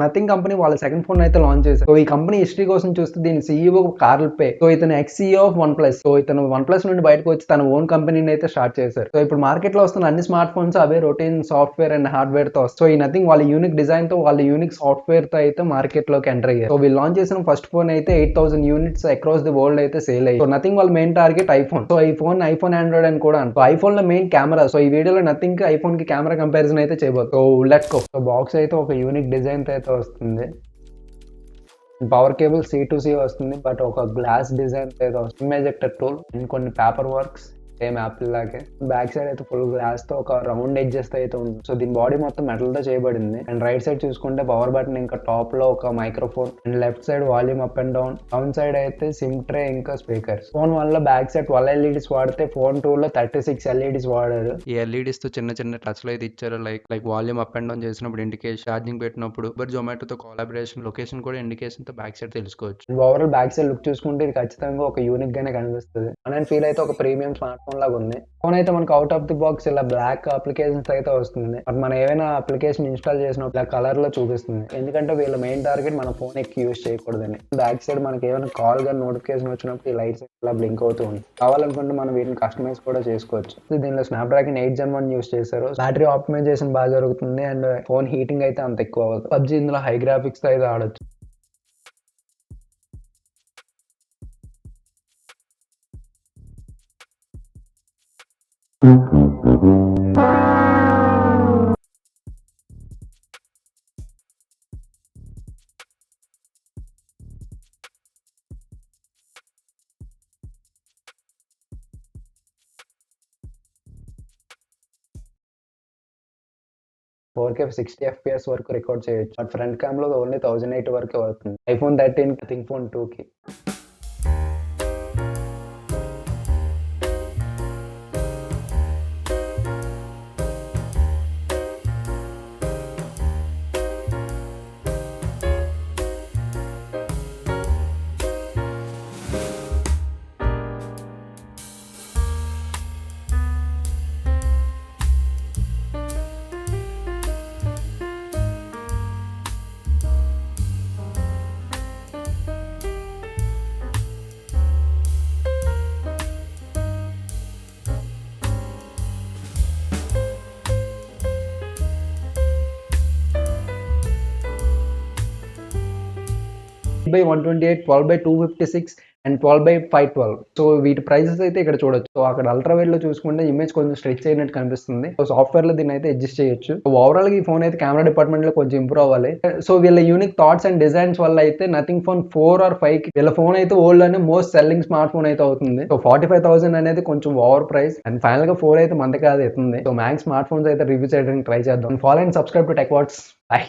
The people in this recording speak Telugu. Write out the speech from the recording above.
నథింగ్ కంపెనీ వాళ్ళ సెకండ్ ఫోన్ అయితే లాంచ్ చేశారు. సో ఈ కంపెనీ హిస్టరీ కోసం చూస్తే దీని సీఈఓ కార్ల్ పే. సో ఇతను X CEO of one plus. So ఇతను వన్ ప్లస్ నుండి బయటకు వచ్చి తన ఓన్ కంపెనీని అయితే స్టార్ట్ చేశారు. సో ఇప్పుడు మార్కెట్ లో వస్తున్న అన్ని smart phones away routine software and hardware తో వస్తాయి. సో ఈ నథింగ్ వాళ్ళ యూనిక్ డిజైన్ తో వాళ్ళ యూనిక్ సాఫ్ట్వేర్ తో అయితే మార్కెట్ లోకి ఎంటర్ అయ్యారు. సో వీళ్ళు లాంచ్ చేసిన ఫస్ట్ ఫోన్ అయితే 8,000 యూనిట్స్ అక్రాస్ ది వరల్డ్ అయితే సేల్ అయ్యాయి. సో నథింగ్ వాళ్ళ మెయిన్ టార్గెట్ ఐఫోన్. సో ఈ ఫోన్ ఐఫోన్ ఆండ్రాయిడ్ అని కూడా అంటారు. ఐఫోన్ లో మెయిన్ కెమెరా. సో ఈ వీడియోలో నథింగ్ ఐఫోన్ కి కెమెరా కంపారిజన్ అయితే చేయబోతుంది. So let's go. So box అయితే ఒక యూనిక్ డిజైన్ తో అయితే వస్తుంది. పవర్ కేబుల్ C2C వస్తుంది, బట్ ఒక గ్లాస్ డిజైన్ అయితే వస్తుంది. ఇమేజ్ ఎక్టర్ టూల్ అండ్ కొన్ని పేపర్ వర్క్స్ సేమ్ యాపిల్ లాగే. బ్యాక్ సైడ్ అయితే ఫుల్ గ్లాస్ తో ఒక రౌండ్ ఎడ్జెస్ అయితే ఉంది. సో దీని బాడీ మొత్తం మెటల్ తో చేయబడింది. అండ్ రైట్ సైడ్ చూసుకుంటే పవర్ బటన్, ఇంకా టాప్ లో ఒక microphone, and left side volume up and down. Down side అయితే సిమ్ ట్రే ఇంకా స్పీకర్స్. ఫోన్ 1 లో బ్యాక్ సైడ్ 12 LEDs వాడితే ఫోన్ 2 లో 36 LEDs వాడారు. ఈ LEDs తో చిన్న చిన్న టచ్ లో అయితే ఇచ్చారు. Like volume up and down చేసినప్పుడు ఇండికేషన్, ఛార్జింగ్ పెట్టినప్పుడు, ఉబర్ జొమాటో తో కొలాబరేషన్, లొకేషన్ కూడా ఇండికేషన్ తో బ్యాక్ సైడ్ తెలుసుకోవచ్చు. ఓవరాల్ బ్యాక్ సైడ్ లుక్ చూసుకుంటే ఇది ఖచ్చితంగా ఒక యూనిక్ గానే కనిపిస్తుంది. అండ్ ఫీల్ అయితే ఒక ప్రీమియం స్మార్ట్ ఫోన్ లాగా ఉంది. ఫోన్ అయితే మనకు అవుట్ ఆఫ్ ది బాక్స్ ఇలా బ్లాక్ అప్లికేషన్స్ అయితే వస్తుంది. బట్ మనం ఏమైనా అప్లికేషన్ ఇన్స్టాల్ చేసినప్పుడు కలర్ లో చూపిస్తుంది. ఎందుకంటే వీళ్ళ మెయిన్ టార్గెట్ మన ఫోన్ ఎక్కువ యూజ్ చేయకూడదని. బ్యాక్ సైడ్ మనకి ఏమైనా కాల్ గా నోటిఫికేషన్ వచ్చినప్పుడు ఈ లైట్స్ ఇలా బ్లింక్ అవుతూ ఉంది. కావాలనుకుంటే మనం వీటిని కస్టమైజ్ కూడా చేసుకోవచ్చు. దీనిలో స్నాప్డ్రాగన్ 8 Gen 1 యూస్ చేశారు. బ్యాటరీ ఆప్టిమైజేషన్ బాగా జరుగుతుంది. అండ్ ఫోన్ హీటింగ్ అయితే అంత ఎక్కువ అవ్వదు. పబ్జీ ఇందులో హై గ్రాఫిక్స్ తో అయితే ఆడొచ్చు. ఫోర్ కే 60 FPS వరకు రికార్డ్ చేయొచ్చు. బట్ ఫ్రంట్ క్యామ్ లో ఓన్లీ 1008 వరకే అవుతుంది. iPhone 13 థింక్ ఫోన్ 2 కి. by 128, 12/256 and 12/512. సో వీటి ప్రైసెస్ అయితే ఇక్కడ చూడొచ్చు. సో అక్కడ అల్ట్రా వైడ్ లో చూసుకుంటే ఇమేజ్ కొంచెం స్ట్రెచ్ అయినట్టు కనిపిస్తుంది. సో సాఫ్ట్వేర్ లో దీన్ని అయితే అడ్జస్ట్ చేయొచ్చు. ఓవరాల్ గా ఈ ఫోన్ అయితే కెమెరా డిపార్ట్మెంట్ లో కొంచెం ఇంప్రూవ్ అవ్వాలి. సో వీళ్ళ యూనిక్ థాట్స్ అండ్ డిజైన్స్ వల్ల అయితే నథింగ్ ఫోన్ 4 or 5 కి వీళ్ళ ఫోన్ అయితే వరల్డ్ లోనే మోస్ట్ సెల్లింగ్ స్మార్ట్ ఫోన్ అయితే అవుతుంది. సో 45,000 అనేది కొంచెం ఓవర్ ప్రైస్. అండ్ ఫైనల్ గా 4 అయితే మంది కాదు అవుతుంది. సో మ్యాక్స్ స్మార్ట్ ఫోన్స్ అయితే రివ్యూ చేయడానికి ట్రై చేద్దాం. Follow and subscribe to Tech Watts. By.